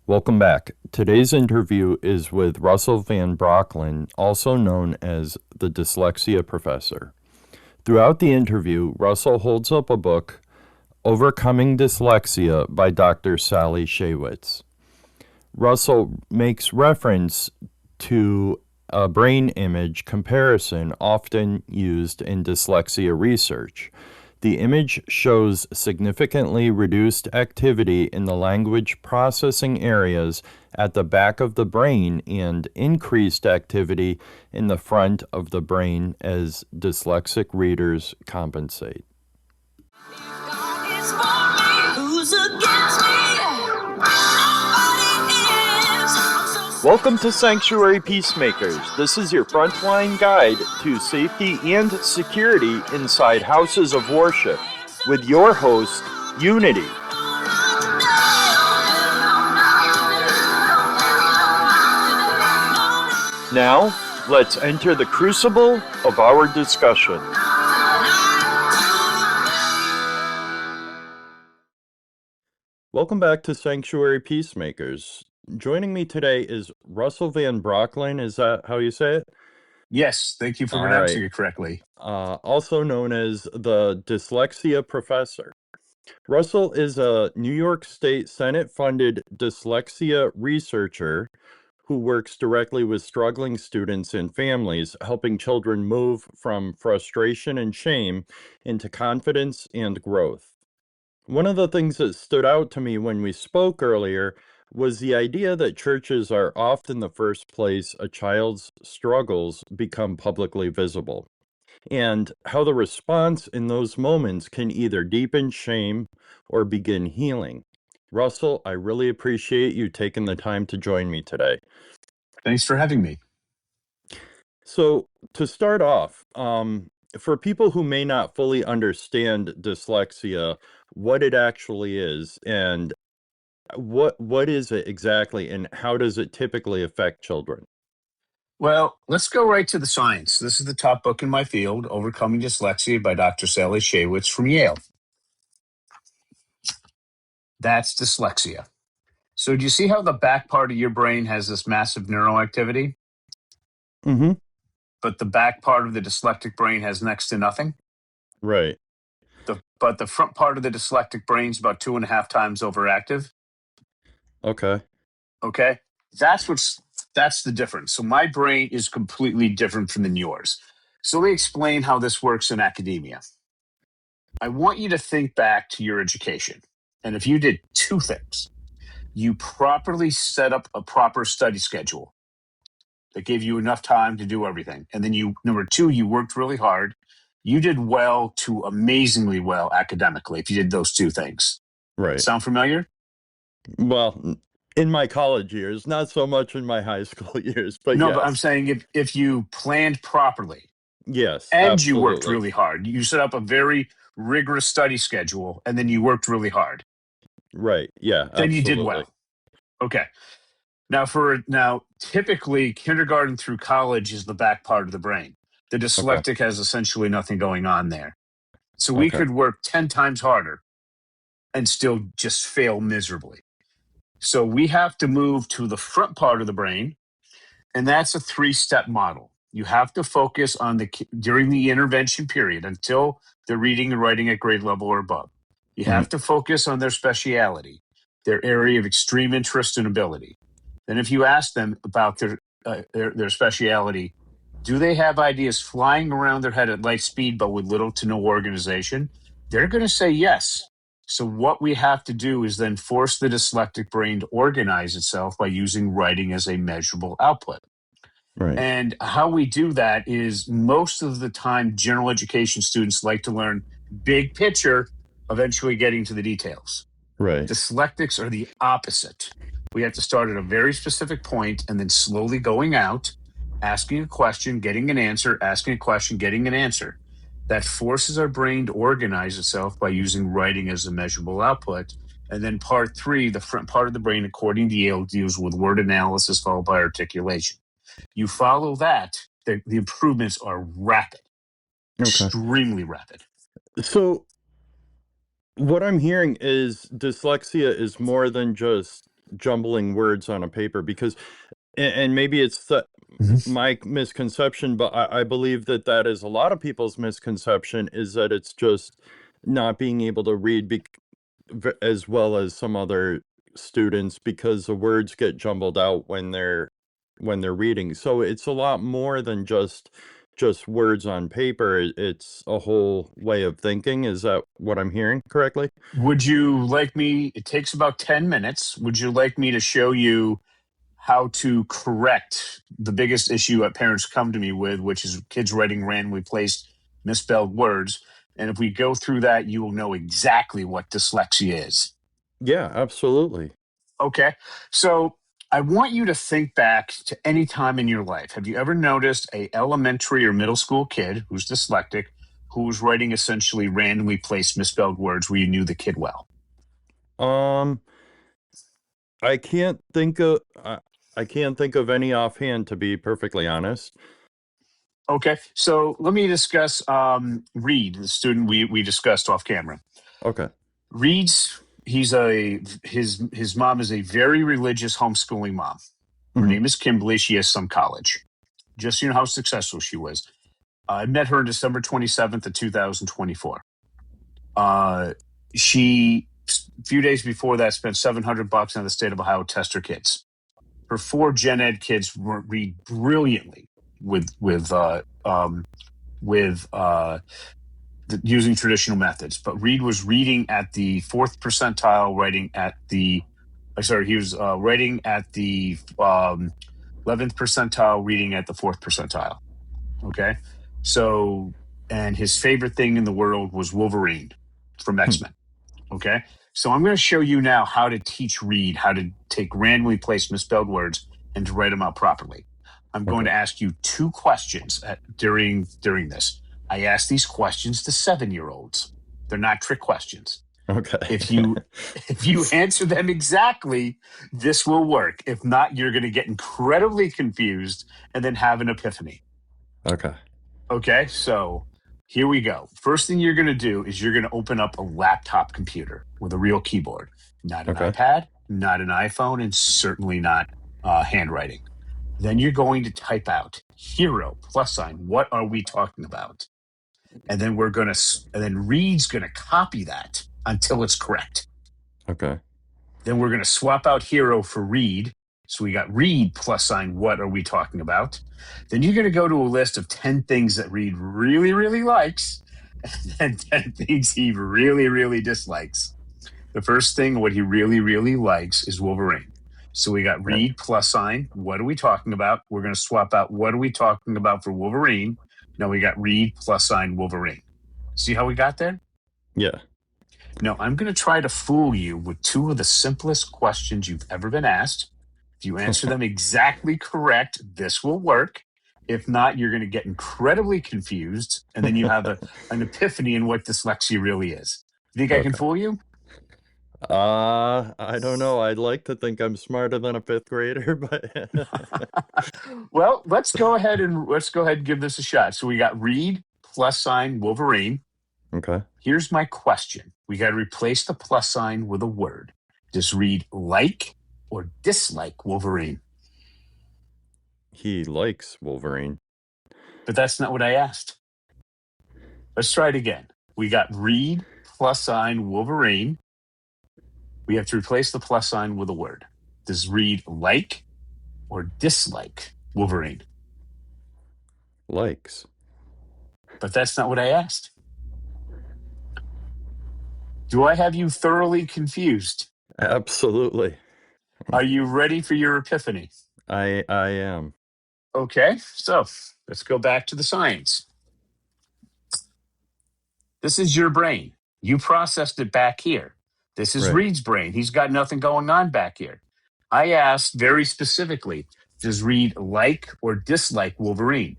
Welcome back. Today's interview is with Russell Van Brocklen, also known as the Dyslexia Professor. Throughout the interview, Russell holds up a book, Overcoming Dyslexia by Dr. Sally Shaywitz. Russell makes reference to a brain image comparison often used in dyslexia research. The image shows significantly reduced activity in the language processing areas at the back of the brain and increased activity in the front of the brain as dyslexic readers compensate. Welcome to Sanctuary Peacemakers. This is your frontline guide to safety and security inside houses of worship with your host, Unity. Now, let's enter the crucible of our discussion. Welcome back to Sanctuary Peacemakers. Joining me today is Russell Van Brocklen. Is that how you say it? Yes, thank you for pronouncing it correctly. Also known as the Dyslexia Professor. Russell is a New York State Senate-funded dyslexia researcher who works directly with struggling students and families, helping children move from frustration and shame into confidence and growth. One of the things that stood out to me when we spoke earlier was the idea that churches are often the first place a child's struggles become publicly visible, and how the response in those moments can either deepen shame or begin healing. Russell, I really appreciate you taking the time to join me today. Thanks for having me. So, to start off, for people who may not fully understand dyslexia, what it actually is, and what is it exactly, and how does it typically affect children? Well, let's go right to the science. This is the top book in my field, Overcoming Dyslexia by Dr. Sally Shaywitz from Yale. That's dyslexia. So do you see how the back part of your brain has this massive neuroactivity, Mm-hmm. but the back part of the dyslexic brain has next to nothing? Right. But the front part of the dyslexic brain is about 2.5 times overactive. Okay. Okay? That's the difference. So my brain is completely different from yours. So let me explain how this works in academia. I want you to think back to your education. And if you did two things, you properly set up a proper study schedule that gave you enough time to do everything. And then number two, you worked really hard. You did well to amazingly well academically if you did those two things. Right. Sound familiar? Well, in my college years, not so much in my high school years, but No, yes. but I'm saying if you planned properly Yes, and you worked absolutely. really hard, you set up a very rigorous study schedule, and then you worked really hard, Right. Yeah, then you did absolutely. well. Okay. Now, typically, kindergarten through college is the back part of the brain. The Okay. dyslexic has essentially nothing going on there. So we Okay. could work 10 times harder and still just fail miserably. So we have to move to the front part of the brain, and that's a 3-step model. You have to focus on during the intervention period until they're reading and writing at grade level or above. You Mhm. have to focus on their speciality, their area of extreme interest and ability. Then, if you ask them about their speciality, do they have ideas flying around their head at light speed but with little to no organization? They're going to say yes. So, what we have to do is then force the dyslexic brain to organize itself by using writing as a measurable output. Right. And how we do that is most of the time, general education students like to learn big picture, eventually getting to the details. Right. Dyslexics are the opposite. We have to start at a very specific point and then slowly going out, asking a question, getting an answer, asking a question, getting an answer. That forces our brain to organize itself by using writing as a measurable output. And then part three, the front part of the brain, according to Yale, deals with word analysis followed by articulation. You follow that, the improvements are rapid, Okay. extremely rapid. So what I'm hearing is dyslexia is more than just jumbling words on a paper because, and maybe it's my misconception, but I believe that that is a lot of people's misconception, is that it's just not being able to read as well as some other students because the words get jumbled out when they're reading. So it's a lot more than just words on paper. It's a whole way of thinking. Is that what I'm hearing correctly? Would you like me? It takes about 10 minutes. Would you like me to show you how to correct the biggest issue that parents come to me with, which is kids writing randomly placed misspelled words? And if we go through that, you will know exactly what dyslexia is. Yeah, absolutely. Okay. So I want you to think back to any time in your life. Have you ever noticed a elementary or middle school kid who's dyslexic who was writing essentially randomly placed misspelled words where you knew the kid well? Um, I can't think of I can't think of any offhand, to be perfectly honest. Okay. So let me discuss Reed, the student we discussed off camera. Okay. Reed's his mom is a very religious homeschooling mom. Her Mhm. name is Kimberly. She has some college. Just so you know how successful she was. I met her on December 27th of 2024. She, a few days before that, spent $700 on the state of Ohio to test her kids. Her 4 gen ed kids read brilliantly with using traditional methods. But Reed was reading at the 4th percentile, writing at the he was writing at the 11th percentile, reading at the 4th percentile. Okay. So, and his favorite thing in the world was Wolverine from X-Men. Okay. So I'm going to show you now how to teach Reed how to take randomly placed misspelled words and to write them out properly. I'm going Okay. to ask you 2 questions during this. I ask these questions to 7-year-olds. They're not trick questions. Okay. If you answer them exactly, this will work. If not, you're going to get incredibly confused and then have an epiphany. Okay. Okay, so here we go. First thing you're going to do is you're going to open up a laptop computer with a real keyboard, not an Okay. iPad, not an iPhone, and certainly not handwriting. Then you're going to type out hero +, what are we talking about? And then Reed's going to copy that until it's correct. Okay. Then we're going to swap out hero for Reed. So we got Reed +, what are we talking about? Then you're going to go to a list of 10 things that Reed really, really likes and 10 things he really, really dislikes. The first thing, what he really, really likes is Wolverine. So we got Reed +, what are we talking about? We're going to swap out what are we talking about for Wolverine. Now we got Reed + Wolverine. See how we got there? Yeah. Now, I'm going to try to fool you with 2 of the simplest questions you've ever been asked. If you answer them exactly correct, this will work. If not, you're going to get incredibly confused, and then you have an epiphany in what dyslexia really is. You think I can Okay. fool you? I don't know. I'd like to think I'm smarter than a 5th grader, but Well, let's go ahead and give this a shot. So we got Reed + Wolverine. okay. Here's my question. We got to replace the + with a word. Does Reed like or dislike Wolverine? He likes Wolverine. But that's not what I asked. Let's try it again. We got Reed + Wolverine. We have to replace the + with a word. Does Reed like or dislike Wolverine? Likes. But that's not what I asked. Do I have you thoroughly confused? Absolutely. Are you ready for your epiphany? I am. Okay, so let's go back to the science. This is your brain. You processed it back here. This is Right. Reed's brain. He's got nothing going on back here. I asked very specifically, does Reed like or dislike Wolverine?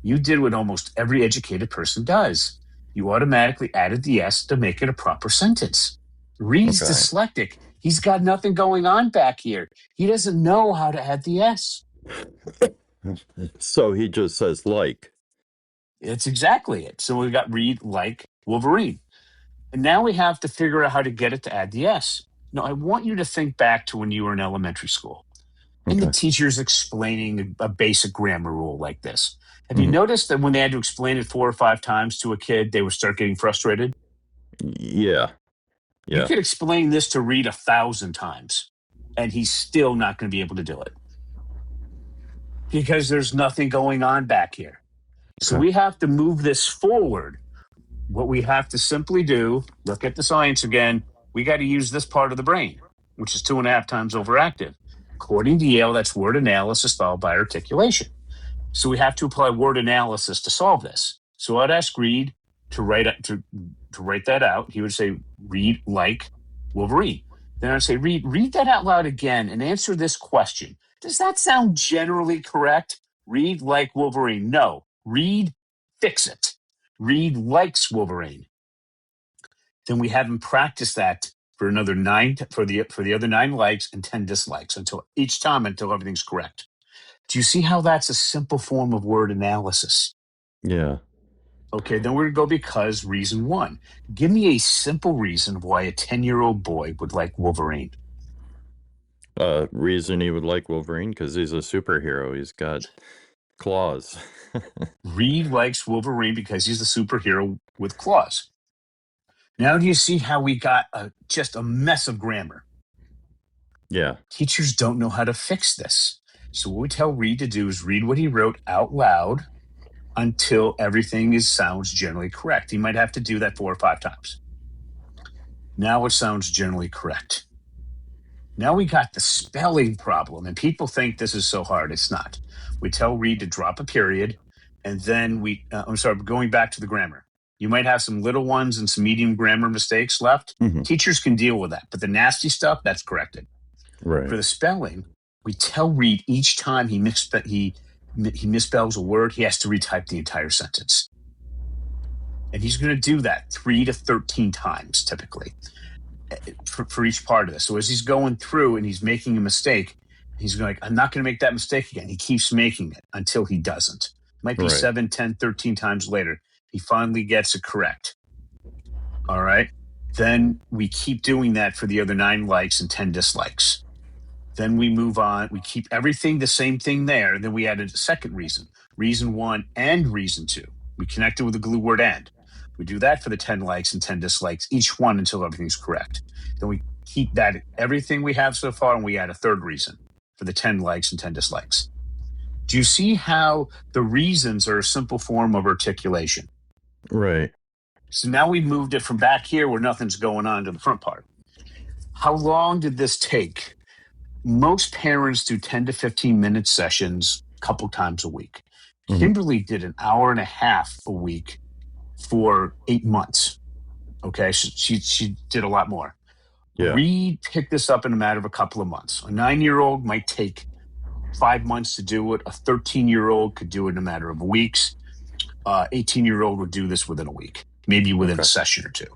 You did what almost every educated person does. You automatically added the S to make it a proper sentence. Reed's Okay. dyslexic. He's got nothing going on back here. He doesn't know how to add the S. So he just says like. It's exactly it. So we got Reed like Wolverine. And now we have to figure out how to get it to add the S. No, I want you to think back to when you were in elementary school and the Okay. teacher's explaining a basic grammar rule like this. Have you Hmm. noticed that when they had to explain it 4 or 5 times to a kid, they would start getting frustrated? Yeah. You Yeah. could explain this to Reed 1,000 times, and he's still not going to be able to do it because there's nothing going on back here. So Okay. we have to move this forward. What we have to simply do, look at the science again, we got to use this part of the brain, which is 2.5 times overactive. According to Yale, that's word analysis followed by articulation. So we have to apply word analysis to solve this. So I'd ask Reed to write that out. He would say, read like Wolverine. Then I'd say, read that out loud again and answer this question. Does that sound generally correct? Read like Wolverine. No. Reed, fix it. Reed likes Wolverine. Then we have him practice that for another nine for the other 9 likes and 10 dislikes until everything's correct. Do you see how that's a simple form of word analysis? Yeah. Okay, then we're going to go reason 1. Give me a simple reason why a 10-year-old boy would like Wolverine. Reason he would like Wolverine because he's a superhero. He's got claws. Reed likes Wolverine because he's the superhero with claws. Now, do you see how we got just a mess of grammar? Yeah. Teachers don't know how to fix this. So what we tell Reed to do is read what he wrote out loud until everything sounds generally correct. He might have to do that 4 or 5 times. Now it sounds generally correct. Now we got the spelling problem, and people think this is so hard. It's not. We tell Reed to drop a period, and then going back to the grammar. You might have some little ones and some medium grammar mistakes left. Hmm. Teachers can deal with that, but the nasty stuff, that's corrected. Right. For the spelling, we tell Reed each time he misspells a word, he has to retype the entire sentence. And he's going to do that 3 to 13 times typically for each part of this. So as he's going through and he's making a mistake, he's going I'm not going to make that mistake again. He keeps making it until he doesn't. It might be Right. 7, 10, 13 times later. He finally gets it correct. All right. Then we keep doing that for the other 9 likes and 10 dislikes. Then we move on. We keep everything the same thing there. Then we added a second reason, reason 1 and reason 2. We connected with the glue word and. We do that for the 10 likes and 10 dislikes, each one until everything's correct. Then we keep that everything we have so far, and we add a third reason for the 10 likes and 10 dislikes. Do you see how the reasons are a simple form of articulation? Right. So now we've moved it from back here where nothing's going on to the front part. How long did this take? Most parents do 10 to 15-minute sessions a couple times a week. Mhm. Kimberly did an hour and a half a week for 8 months. Okay, she did a lot more. Yeah. Reed picked this up in a matter of a couple of months. A 9-year-old might take 5 months to do it. A 13-year-old could do it in a matter of weeks. 18-year-old would do this within a week, maybe within a session or 2.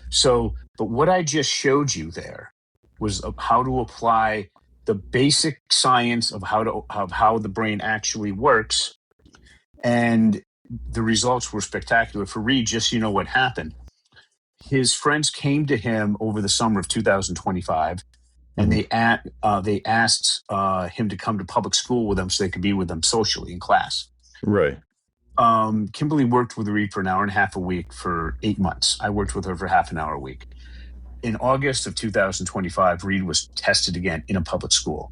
So, but what I just showed you there was how to apply the basic science of how the brain actually works, and the results were spectacular. For Reed, just so you know what happened, his friends came to him over the summer of 2025, and they asked him to come to public school with them so they could be with them socially in class. Right. Kimberly worked with Reed for an hour and a half a week for 8 months. I worked with her for half an hour a week. In August of 2025, Reed was tested again in a public school.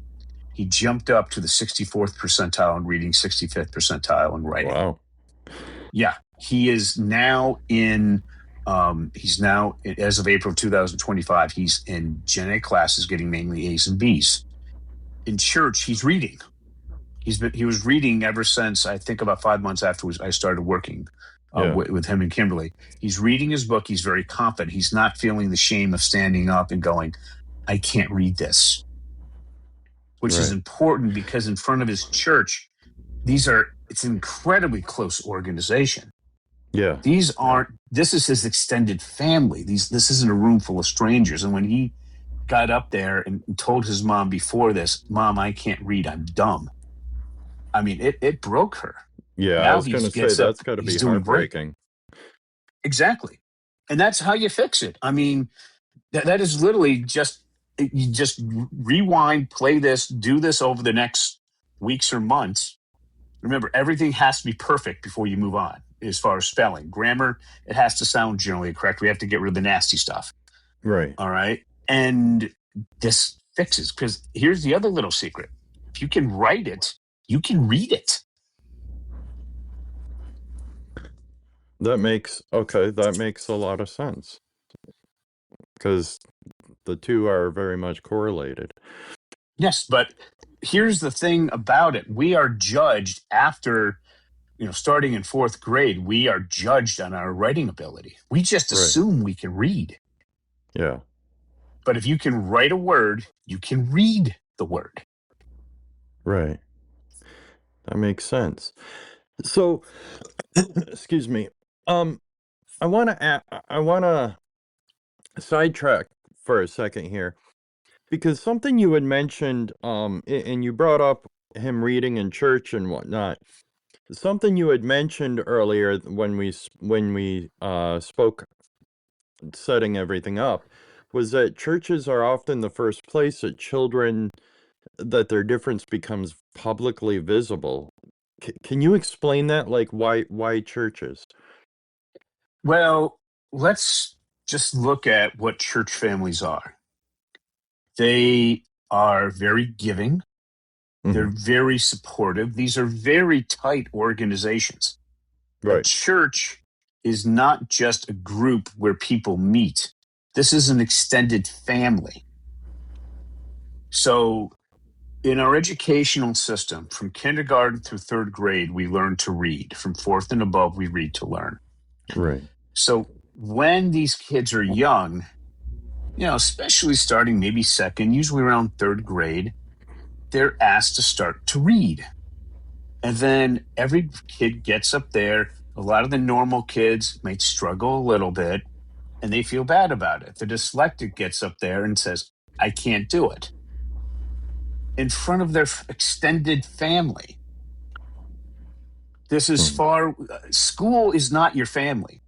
He jumped up to the 64th percentile in reading, 65th percentile in writing. Wow. Yeah, he is now as of April 2025, he's in Gen A classes getting mainly A's and B's. In church, he's reading. He was reading ever since, I think, about 5 months after I started working with him and Kimberly. He's reading his book. He's very confident. He's not feeling the shame of standing up and going, I can't read this, which is important because in front of his church, it's an incredibly close organization. Yeah. This is his extended family. This isn't a room full of strangers. And when he got up there and told his mom before this, Mom, I can't read, I'm dumb. I mean, it broke her. Yeah, now I was going to say that's got to be heartbreaking. Exactly. And that's how you fix it. I mean, that is literally just You just rewind, play this, do this over the next weeks or months. Remember, everything has to be perfect before you move on as far as spelling. Grammar, it has to sound generally correct. We have to get rid of the nasty stuff. Right. All right. And this fixes, because here's the other little secret. If you can write it, you can read it. That makes a lot of sense because the two are very much correlated. Yes, but here's the thing about it. We are judged after, starting in fourth grade, we are judged on our writing ability. We just Right. assume we can read. Yeah. But if you can write a word, you can read the word. Right. That makes sense. So, excuse me. I want to sidetrack for a second here because something you had mentioned, and you brought up him reading in church and whatnot. Something you had mentioned earlier when we spoke, setting everything up, was that churches are often the first place that their difference becomes publicly visible. Can you explain that? Like why churches? Well, let's just look at what church families are. They are very giving. They're Hmm. very supportive. These are very tight organizations. A Right. church is not just a group where people meet. This is an extended family. So, in our educational system, from kindergarten through third grade, we learn to read. From fourth and above, we read to learn. Right. So, when these kids are young, especially starting maybe second, usually around third grade, they're asked to start to read. And then every kid gets up there. A lot of the normal kids might struggle a little bit and they feel bad about it. The dyslexic gets up there and says, I can't do it in front of their extended family. This is Mhm. school is not your family.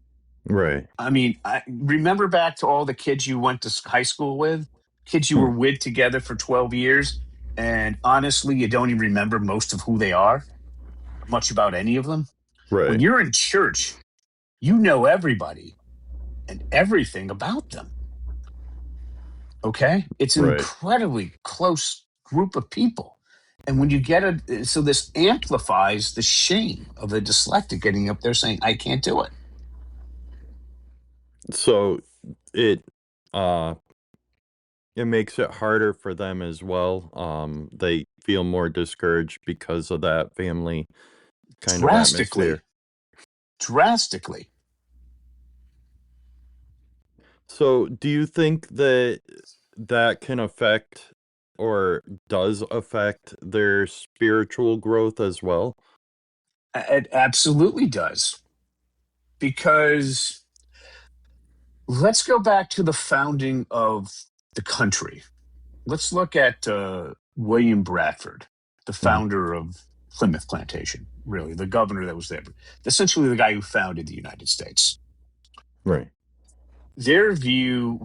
Right. I mean, I remember back to all the kids you went to high school with, kids you Hmm. were with together for 12 years. And honestly, you don't even remember most of who they are, much about any of them. When Right. you're in church, you know everybody and everything about them. Okay? It's an Right. incredibly close group of people. And when you so this amplifies the shame of the dyslexic getting up there saying, I can't do it. So it uh it makes it harder for them as well. They feel more discouraged because of that family kind of atmosphere. Drastically, drastically. So do you think that can affect or does affect their spiritual growth as well? It absolutely does. Because let's go back to the founding of the country. Let's look at William Bradford, the Mhm. founder of Plymouth Plantation, really, the governor that was there, essentially the guy who founded the United States. Right. His view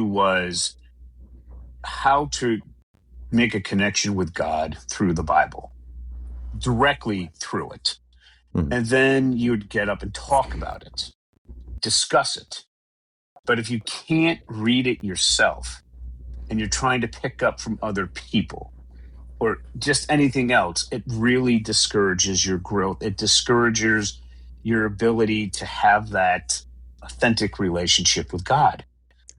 was how to make a connection with God through the Bible, directly through it. Mhm. And then you'd get up and talk about it, discuss it. But if you can't read it yourself and you're trying to pick up from other people, or just anything else, it really discourages your growth. It discourages your ability to have that authentic relationship with God.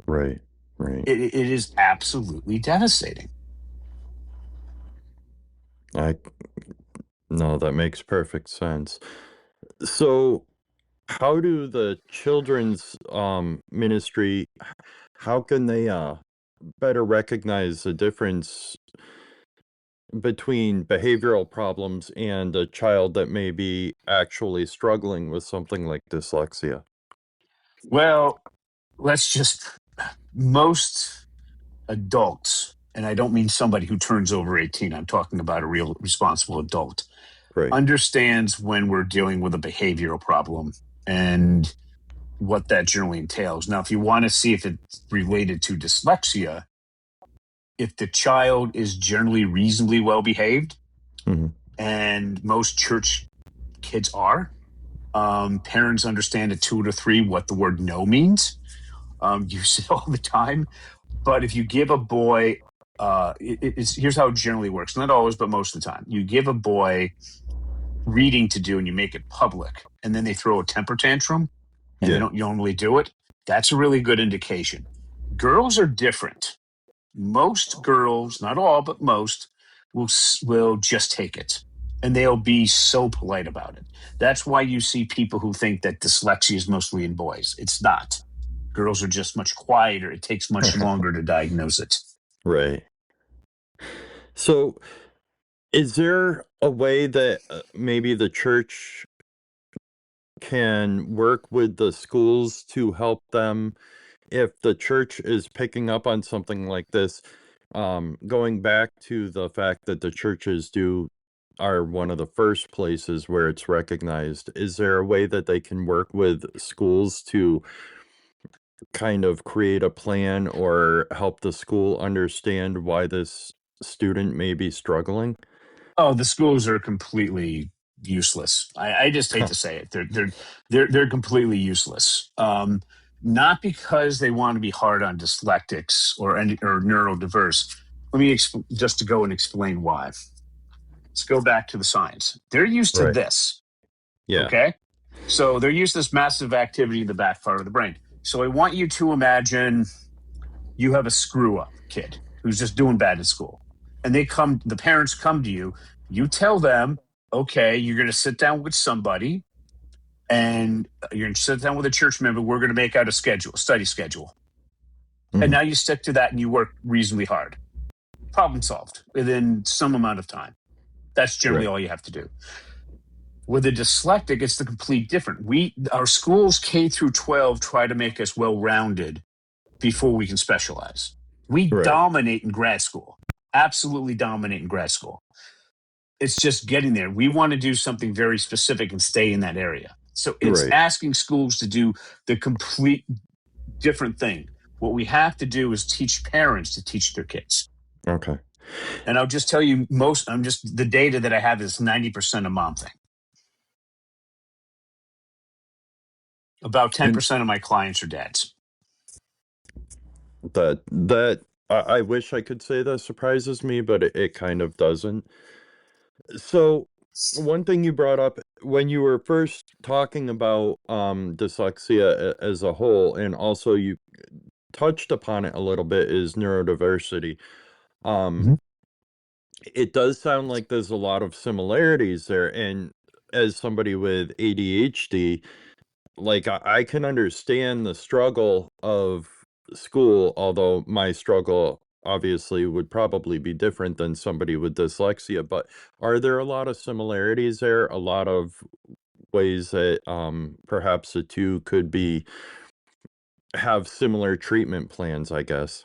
Right. Right. It is absolutely devastating. I No, that makes perfect sense. So how do the children's ministry, how can they better recognize the difference between behavioral problems and a child that may be actually struggling with something like dyslexia? Well, let's just, most adults, and I don't mean somebody who turns over 18, I'm talking about a real responsible adult, Right. understands when we're dealing with a behavioral problem and what that generally entails. Now, if you want to see if it's related to dyslexia, if the child is generally reasonably well behaved, Mhm. and most church kids are, parents understand at 2 to 3 what the word no means. Use it all the time. But if you give a boy, here's how it generally works. Not always, but most of the time. You give a boy reading to do and you make it public, and then they throw a temper tantrum and they Yeah. don't normally do it. That's a really good indication. Girls are different. Most girls, not all, but most, will just take it, and they'll be so polite about it. That's why you see people who think that dyslexia is mostly in boys. It's not. Girls are just much quieter. It takes much longer to diagnose it. Right. So, is there a way that maybe the church can work with the schools to help them if the church is picking up on something like this? Going back to the fact that the churches are one of the first places where it's recognized, is there a way that they can work with schools to kind of create a plan or help the school understand why this student may be struggling? Oh, the schools are completely useless. I just hate to say it. They're completely useless. Not because they want to be hard on dyslexics or neurodiverse. Let me just to go and explain why. Let's go back to the science. They're used to Right. this. Yeah. Okay, so they're used to this massive activity in the back part of the brain. So I want you to imagine you have a screw up kid who's just doing bad at school, and the parents come to you. You tell them, okay, you're going to sit down with somebody, and you're going to sit down with a church member. We're going to make out a study schedule, and Mhm. now you stick to that and you work reasonably hard. Problem solved within some amount of time. That's generally Right. all you have to do. With a dyslexic, it's the complete different. Our schools K through 12 try to make us well-rounded before we can specialize. We Right. dominate in grad school, absolutely dominate in grad school. It's just getting there. We want to do something very specific and stay in that area. So it's Right. asking schools to do the complete different thing. What we have to do is teach parents to teach their kids. Okay. And I'll just tell you, the data that I have is 90% a mom thing. About And 10% of my clients are dads. that I wish I could say that surprises me, but it kind of doesn't. So, one thing you brought up when you were first talking about dyslexia as a whole, and also you touched upon it a little bit, is neurodiversity. Um, Mhm. it does sound like there's a lot of similarities there. And as somebody with ADHD, like I can understand the struggle of school, although my struggle obviously would probably be different than somebody with dyslexia. But are there a lot of similarities there? A lot of ways that perhaps the two could be have similar treatment plans, I guess.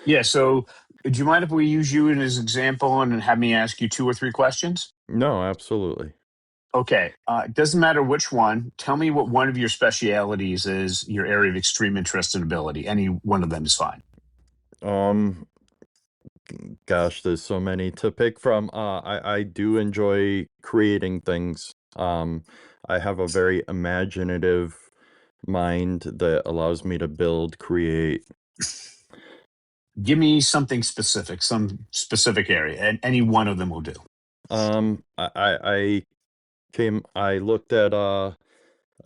Yeah. So, do you mind if we use you as an example and have me ask you 2 or 3 questions? No, absolutely. Okay. It doesn't matter which one. Tell me what one of your specialities is, your area of extreme interest and ability. Any one of them is fine. Um, Gosh, there's so many to pick from. I do enjoy creating things. I have a very imaginative mind that allows me to build, create. Give me something specific, some specific area, and any one of them will do. I looked at a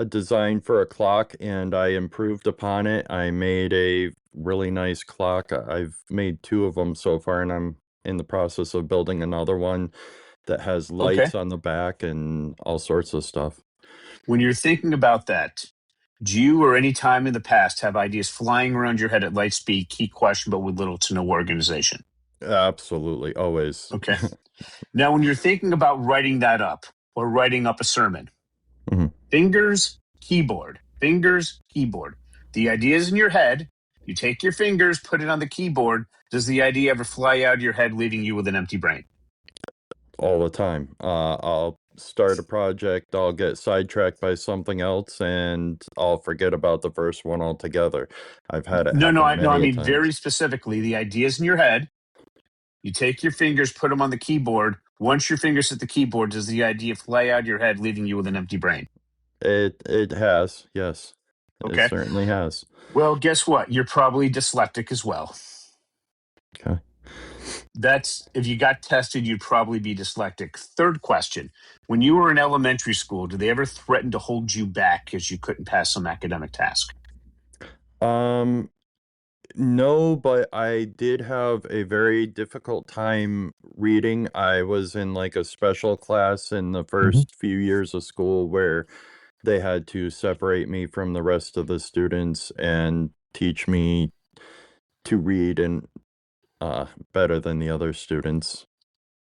design for a clock and I improved upon it. I made a really nice clock. I've made two of them so far, and I'm in the process of building another one that has Okay. lights on the back and all sorts of stuff. When you're thinking about that, do you or any time in the past have ideas flying around your head at light speed, key question, but with little to no organization? Absolutely, always. Okay. Now, when you're thinking about writing that up or writing up a sermon, Mhm. fingers, keyboard, fingers, keyboard. The idea is in your head. You take your fingers, put it on the keyboard. Does the idea ever fly out of your head, leaving you with an empty brain? All the time. I'll start a project, I'll get sidetracked by something else, and I'll forget about the first one altogether. I've had it No, happen I many a mean very times. specifically. The idea's in your head. You take your fingers, put them on the keyboard. Once your fingers hit the keyboard, does the idea fly out of your head, leaving you with an empty brain? It has, yes. It Okay. certainly has. Well, guess what? You're probably dyslexic as well. Okay. That's if you got tested, you'd probably be dyslexic. Third question. When you were in elementary school, did they ever threaten to hold you back because you couldn't pass some academic task? Um, no, but I did have a very difficult time reading. I was in like a special class in the first few years of school where they had to separate me from the rest of the students and teach me to read and better than the other students.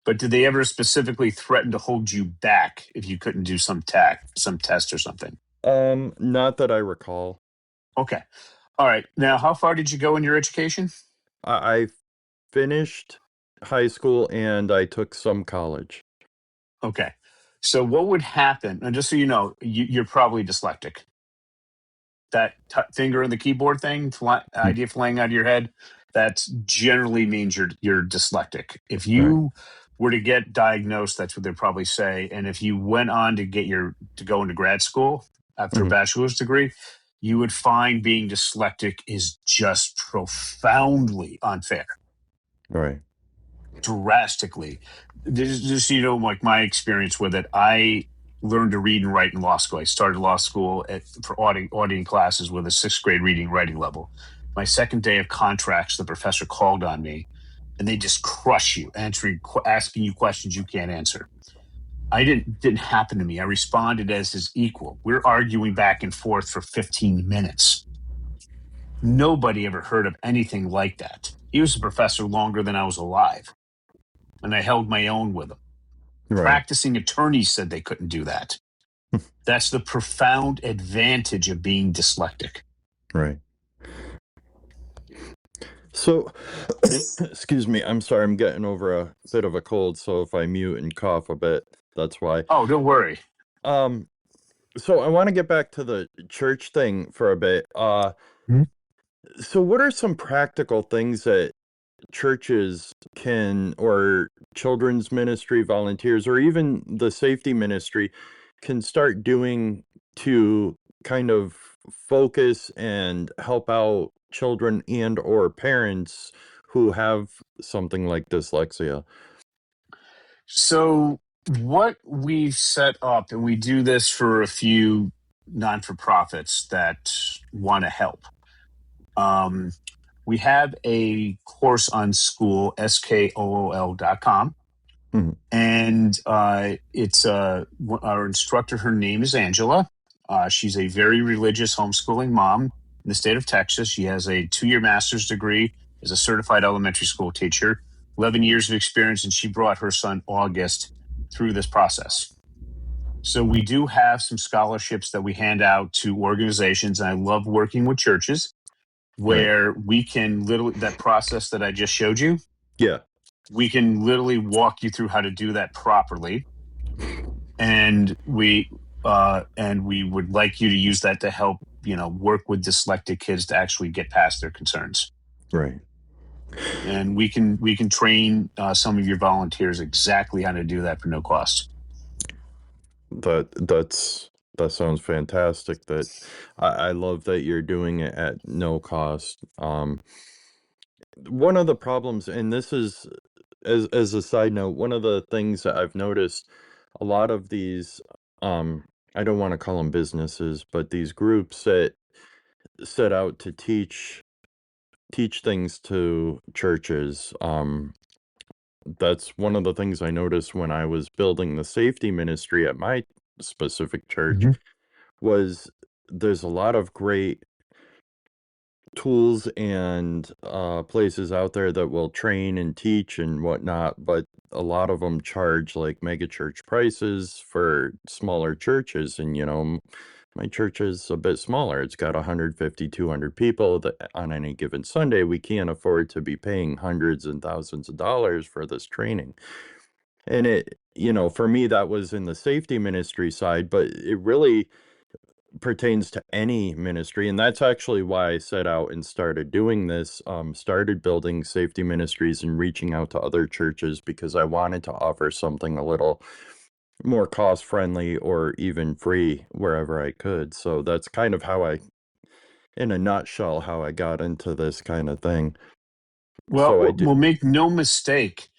But did they ever specifically threaten to hold you back if you couldn't do some test or something? Not that I recall. Okay. All right. Now, how far did you go in your education? I finished high school and I took some college. Okay. So what would happen? And just so you know, you're probably dyslexic. That finger in the keyboard thing, Mm. idea flying out of your head, that generally means you're dyslexic. If Right. you were to get diagnosed, that's what they'd probably say. And if you went on to go into grad school after a Mhm. bachelor's degree, you would find being dyslexic is just profoundly unfair, Right. drastically. Just so you know, like my experience with it, I learned to read and write in law school. I started law school for auditing classes with a sixth grade reading and writing level. My second day of contracts, the professor called on me, and they just crush you, asking you questions you can't answer. I didn't happen to me. I responded as his equal. We're arguing back and forth for 15 minutes. Nobody ever heard of anything like that. He was a professor longer than I was alive, and I held my own with him. Right. Practicing attorneys said they couldn't do that. That's the profound advantage of being dyslexic. Right. So, excuse me, I'm sorry, I'm getting over a bit of a cold, so if I mute and cough a bit, that's why. Oh, don't worry. Um, so I want to get back to the church thing for a bit. Mhm. So what are some practical things that churches can, or children's ministry volunteers, or even the safety ministry can start doing to kind of focus and help out children and or parents who have something like dyslexia? So, what we've set up, and we do this for a few non for profits that want to help. Um, we have a course on school, skool.com. Mhm. And it's our instructor. Her name is Angela. She's a very religious homeschooling mom in the state of Texas. She has a 2-year master's degree as a certified elementary school teacher, 11 years of experience, and she brought her son August through this process. So we do have some scholarships that we hand out to organizations, and I love working with churches Right. where we can literally, that process that I just showed you, Yeah. we can literally walk you through how to do that properly, and we would like you to use that to help work with dyslexic kids to actually get past their concerns. Right. And we can train some of your volunteers exactly how to do that for no cost. That sounds fantastic. That I love that you're doing it at no cost. One of the problems, and this is as a side note, one of the things that I've noticed, a lot of these, I don't want to call them businesses, but these groups that set out to teach things to churches. That's one of the things I noticed when I was building the safety ministry at my specific church Mhm. was there's a lot of great tools and places out there that will train and teach and whatnot, but a lot of them charge like mega church prices for smaller churches. And, my church is a bit smaller. It's got 150, 200 people that on any given Sunday, we can't afford to be paying hundreds and thousands of dollars for this training. And for me, that was in the safety ministry side, but it really pertains to any ministry. And that's actually why I set out and started doing this, started building safety ministries and reaching out to other churches because I wanted to offer something a little more cost friendly or even free wherever I could. So that's kind of in a nutshell, how I got into this kind of thing. Well, So I do. well, make no mistake.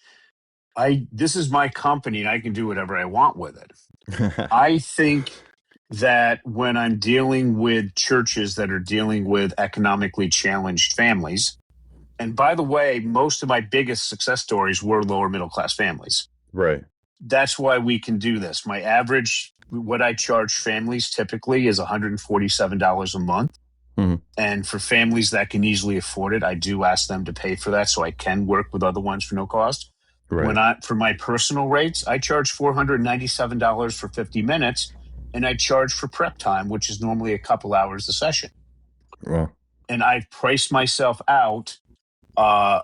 This is my company and I can do whatever I want with it. I think that when I'm dealing with churches that are dealing with economically challenged families, and by the way, most of my biggest success stories were lower middle class families. Right. That's why we can do this. My average, what I charge families typically is $147 a month. Mhm. And for families that can easily afford it, I do ask them to pay for that so I can work with other ones for no cost. Right. For my personal rates, I charge $497 for 50 minutes, and I charge for prep time, which is normally a couple hours a session. Well, And I've priced myself out,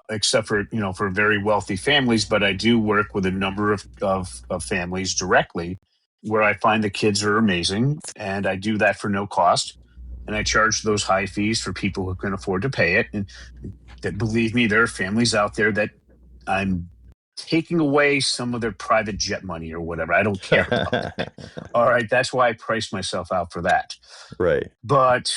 except for for very wealthy families, but I do work with a number of families directly where I find the kids are amazing, and I do that for no cost. And I charge those high fees for people who can afford to pay it. And that, believe me, there are families out there that I'm taking away some of their private jet money or whatever. I don't care about that. All right. That's why I priced myself out for that. right. But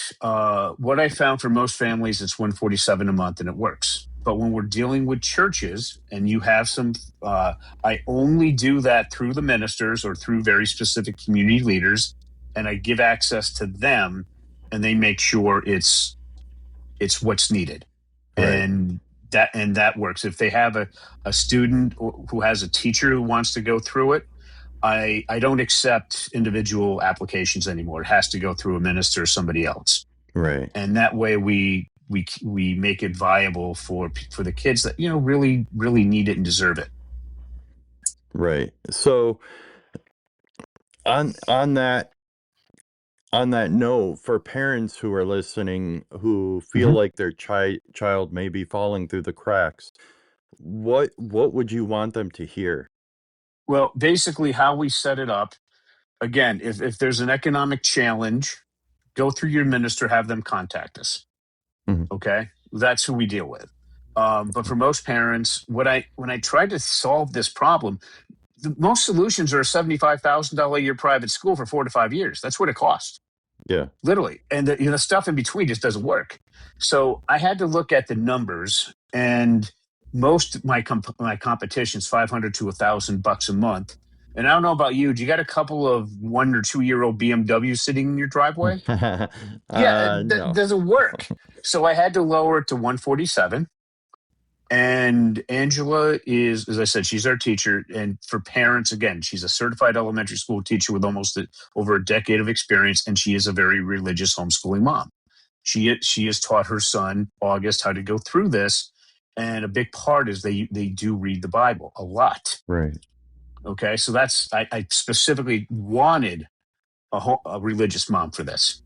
what I found for most families, it's $147 a month and it works. But when we're dealing with churches and you have some, I only do that through the ministers or through very specific community leaders, and I give access to them, and they make sure it's what's needed. Right. And that works. If they have a student who has a teacher who wants to go through it, I don't accept individual applications anymore. It has to go through a minister or somebody else. Right. And that way we make it viable for the kids that really need it and deserve it. Right. So on that note, for parents who are listening who feel Mhm. like their child may be falling through the cracks, what would you want them to hear? Well, basically how we set it up, again, if there's an economic challenge, go through your minister, have them contact us. Mhm. Okay, that's who we deal with. But for most parents, when I try to solve this problem, most solutions are a $75,000 a year private school for 4 to 5 years. That's what it costs, Yeah. literally, and the stuff in between just doesn't work. So I had to look at the numbers, and most of my competition's 500 to $1,000 a month. And I don't know about you. Do you got a couple of 1 or 2 year old BMWs sitting in your driveway? Yeah, that No. doesn't work. So I had to lower it to 147. And Angela is, as I said, she's our teacher. And for parents, again, she's a certified elementary school teacher with over a decade of experience, and she is a very religious homeschooling mom. She has taught her son August how to go through this, and a big part is they do read the Bible a lot. Right. Okay, so I specifically wanted a religious mom for this.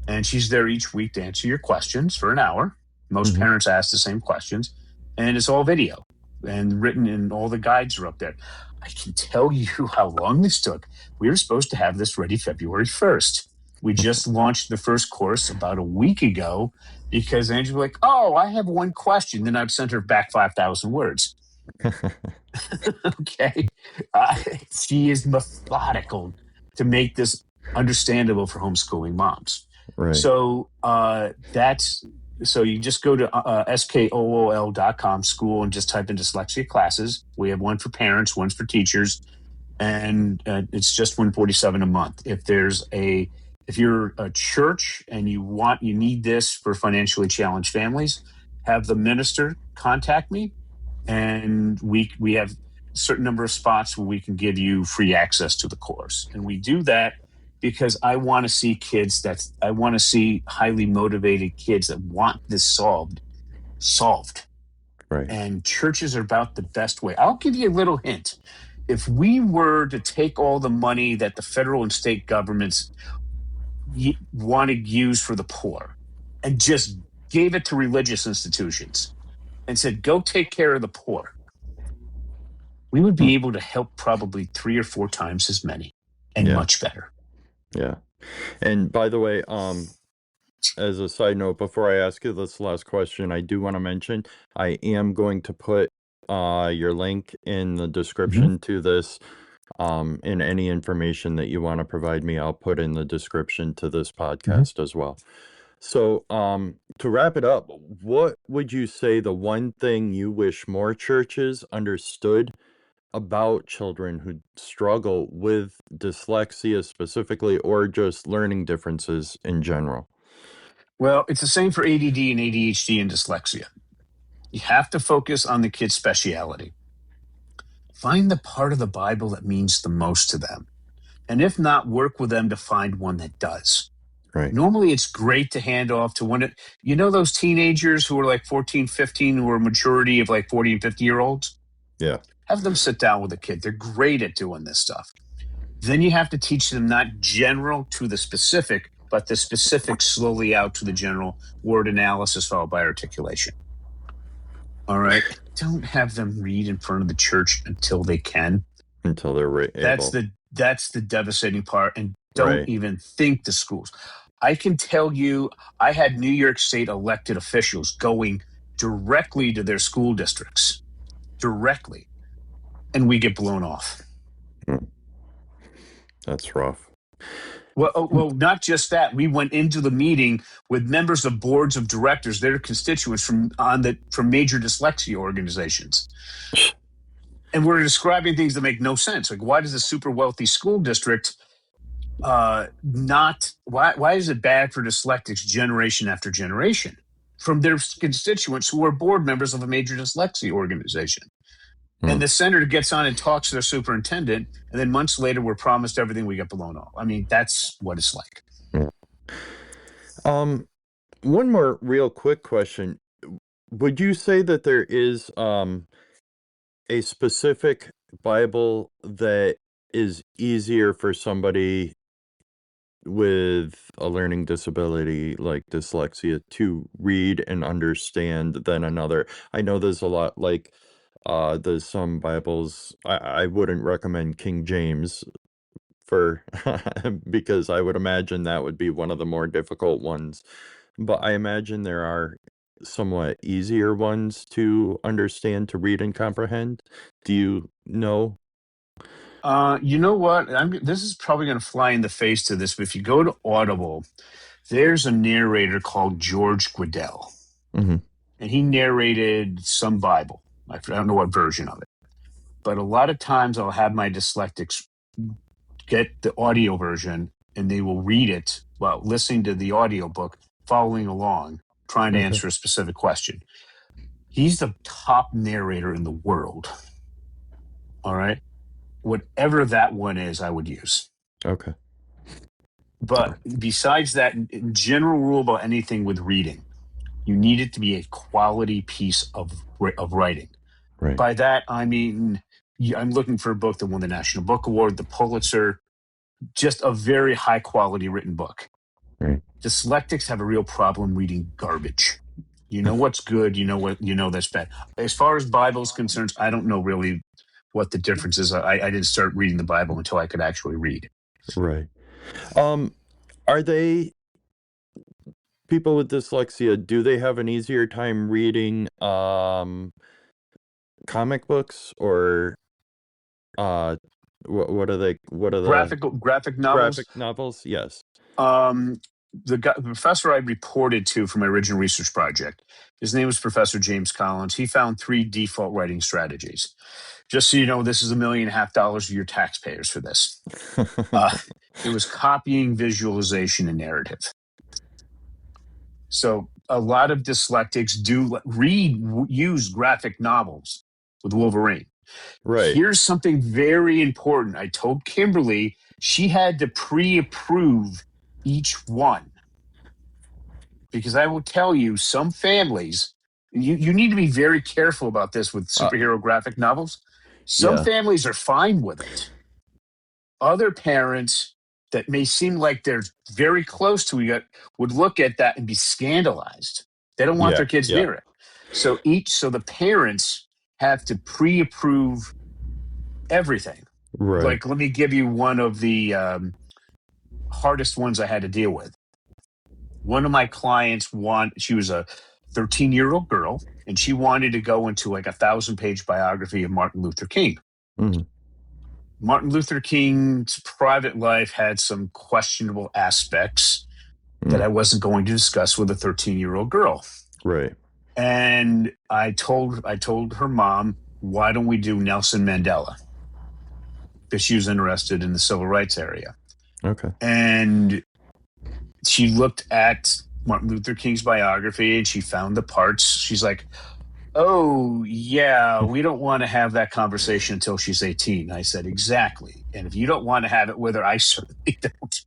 And she's there each week to answer your questions for an hour. Most Mhm. parents ask the same questions, and it's all video and written, and all the guides are up there. I can tell you how long this took. We were supposed to have this ready February 1st. We just launched the first course about a week ago because Angela was like, oh, I have one question. Then I've sent her back 5,000 words. Okay. She is methodical to make this understandable for homeschooling moms. Right. So so you just go to skool.com school and just type in dyslexia classes. We have one for parents, one's for teachers, and it's just 147 a month. If you're a church and you need this for financially challenged families, have the minister contact me, and we have a certain number of spots where we can give you free access to the course. And we do that because I want to see highly motivated kids that want this solved. Right. And churches are about the best way. I'll give you a little hint. If we were to take all the money that the federal and state governments want to use for the poor and just gave it to religious institutions and said, go take care of the poor, we would be able to help probably 3 or 4 times as many and Yeah. much better. Yeah. And by the way, as a side note, before I ask you this last question, I do want to mention I am going to put your link in the description to this. And any information that you want to provide me, I'll put in the description to this podcast as well. So, to wrap it up, what would you say the one thing you wish more churches understood about children who struggle with dyslexia specifically, or just learning differences in general? Well, it's the same for ADD and ADHD and dyslexia. You have to focus on the kid's speciality. Find the part of the Bible that means the most to them. And if not, work with them to find one that does. Right. Normally, it's great to hand off to those teenagers who are like 14, 15, who are maturity of like 40 and 50-year-olds? Yeah. Have them sit down with a kid. They're great at doing this stuff. Then you have to teach them not general to the specific, but the specific slowly out to the general, word analysis followed by articulation. All right. Don't have them read in front of the church until they can. Until they're able. That's the devastating part. And don't even think the schools. I can tell you, I had New York State elected officials going directly to their school districts, directly, and we get blown off. That's rough. Well, not just that. We went into the meeting with members of boards of directors, their constituents from major dyslexia organizations. And we're describing things that make no sense. Like, why does a super wealthy school district why is it bad for dyslexics generation after generation from their constituents who are board members of a major dyslexia organization? And the senator gets on and talks to their superintendent, and then months later we're promised everything, we get blown off. I mean, that's what it's like. One more real quick question. Would you say that there is a specific Bible that is easier for somebody with a learning disability like dyslexia to read and understand than another? I know there's a lot, like there's some Bibles I wouldn't recommend King James for because I would imagine that would be one of the more difficult ones, but I imagine there are somewhat easier ones to understand, to read and comprehend. Do you know? You know what? This is probably going to fly in the face to this, but if you go to Audible, there's a narrator called George Guidell, and he narrated some Bible. I don't know what version of it, but a lot of times I'll have my dyslexics get the audio version, and they will read it while listening to the audio book, following along, trying to answer a specific question. He's the top narrator in the world. All right. Whatever that one is, I would use. Okay. But besides that, in general rule about anything with reading, you need it to be a quality piece of writing. Right. By that, I mean, I'm looking for a book that won the National Book Award, the Pulitzer, just a very high quality written book. Right. Dyslexics have a real problem reading garbage. You know what's good, you know that's bad. As far as Bible is concerned, I don't know really what the difference is. I didn't start reading the Bible until I could actually read. Right. Are they people with dyslexia, do they have an easier time reading comic books, or what are the graphic novels? Graphic novels? Yes. The professor I reported to for my original research project, his name was Professor James Collins. He found 3 default writing strategies. Just so you know, this is $1.5 million of your taxpayers for this. It was copying, visualization, and narrative. So a lot of dyslexics do use graphic novels with Wolverine. Right. Here's something very important. I told Kimberly she had to pre-approve each one. Because I will tell you, some families, you need to be very careful about this with superhero graphic novels. Some families are fine with it. Other parents that may seem like they're very close to it would look at that and be scandalized. They don't want their kids near it. So the parents have to pre-approve everything. Right. Like, let me give you one of the hardest ones I had to deal with. One of my clients she was a 13-year-old girl, and she wanted to go into like 1,000-page biography of Martin Luther King. Mm. Martin Luther King's private life had some questionable aspects that I wasn't going to discuss with a 13-year-old girl. Right. And I told her mom, why don't we do Nelson Mandela? Because she was interested in the civil rights area. Okay. And she looked at Martin Luther King's biography and she found the parts. She's like, oh, yeah, we don't want to have that conversation until she's 18. I said, exactly. And if you don't want to have it with her, I certainly don't.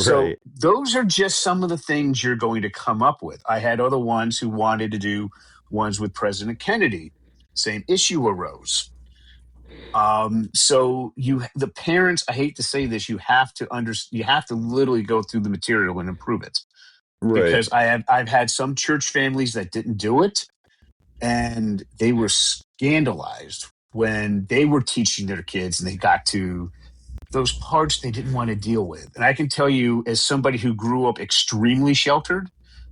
So Right. those are just some of the things you're going to come up with. I had other ones who wanted to do ones with President Kennedy. Same issue arose. So the parents, I hate to say this, you have to literally go through the material and improve it. Right. Because I've had some church families that didn't do it, and they were scandalized when they were teaching their kids and they got to those parts they didn't want to deal with. And I can tell you, as somebody who grew up extremely sheltered,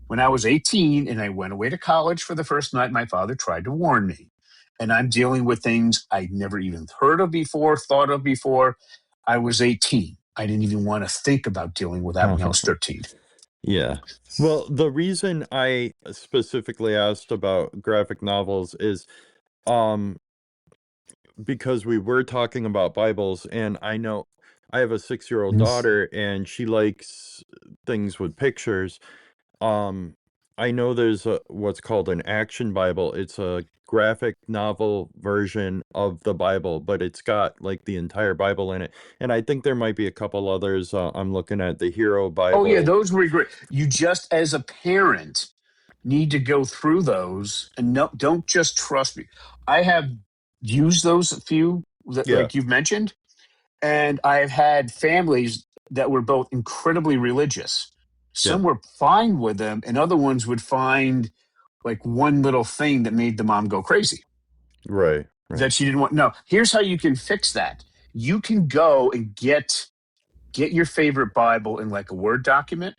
when I was 18 and I went away to college for the first night, my father tried to warn me. And I'm dealing with things I'd never even heard of before, thought of before. I was 18. I didn't even want to think about dealing with that when I was 13. Yeah. Well, the reason I specifically asked about graphic novels is um because we were talking about Bibles, and I know I have a 6-year-old daughter and she likes things with pictures. Um, I know there's what's called an action Bible. It's a graphic novel version of the Bible, but it's got like the entire Bible in it. And I think there might be a couple others. I'm looking at the Hero Oh, yeah, Bible. those were great. You just, as a parent, need to go through those and don't just trust me. I have used those a few, Yeah, like you've mentioned, and I've had families that were both incredibly religious. yeah, Some were fine with them, and other ones would find like one little thing that made the mom go crazy right, right, that she didn't want. No, here's how you can fix that. You can go and get your favorite Bible in like a Word document,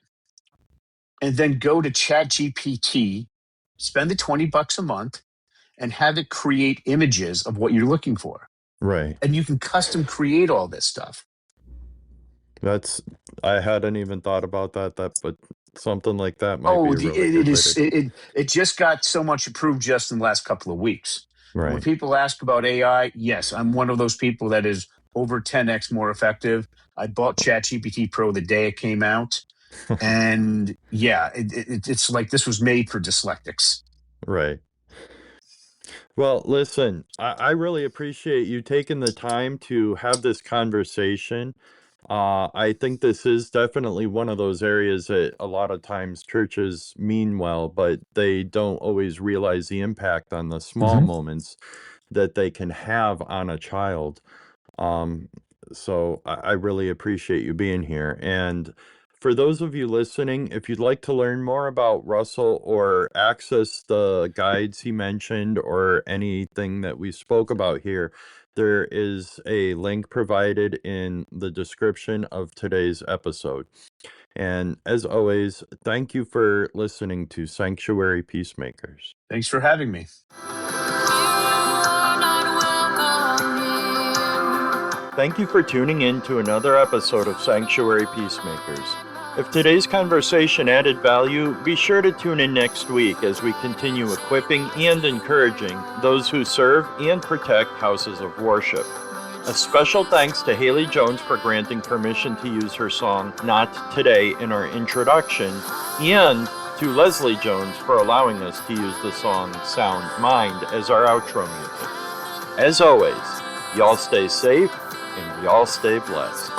and then go to ChatGPT, spend the $20 a month, and have it create images of what you're looking for. right. And you can custom create all this stuff. That's I hadn't even thought about that, but something like that might Oh, be a it, really it good way is to do. it just got so much approved just in the last couple of weeks. When Right. people ask about AI, yes, I'm one of those people that is over 10x more effective. I bought ChatGPT Pro the day it came out, and yeah, it's like this was made for dyslexics. Right. Well, listen, I really appreciate you taking the time to have this conversation. I think this is definitely one of those areas that a lot of times churches mean well, but they don't always realize the impact on the small Mhm. moments that they can have on a child. Um, so I really appreciate you being here. And for those of you listening, if you'd like to learn more about Russell or access the guides he mentioned or anything that we spoke about here, there is a link provided in the description of today's episode. And as always, thank you for listening to Sanctuary Peacemakers. Thanks for having me. Thank you for tuning in to another episode of Sanctuary Peacemakers. If today's conversation added value, be sure to tune in next week as we continue equipping and encouraging those who serve and protect houses of worship. A special thanks to Haley Jones for granting permission to use her song Not Today in our introduction, and to Lesley Jones for allowing us to use the song Sound Mind as our outro music. As always, y'all stay safe and y'all stay blessed.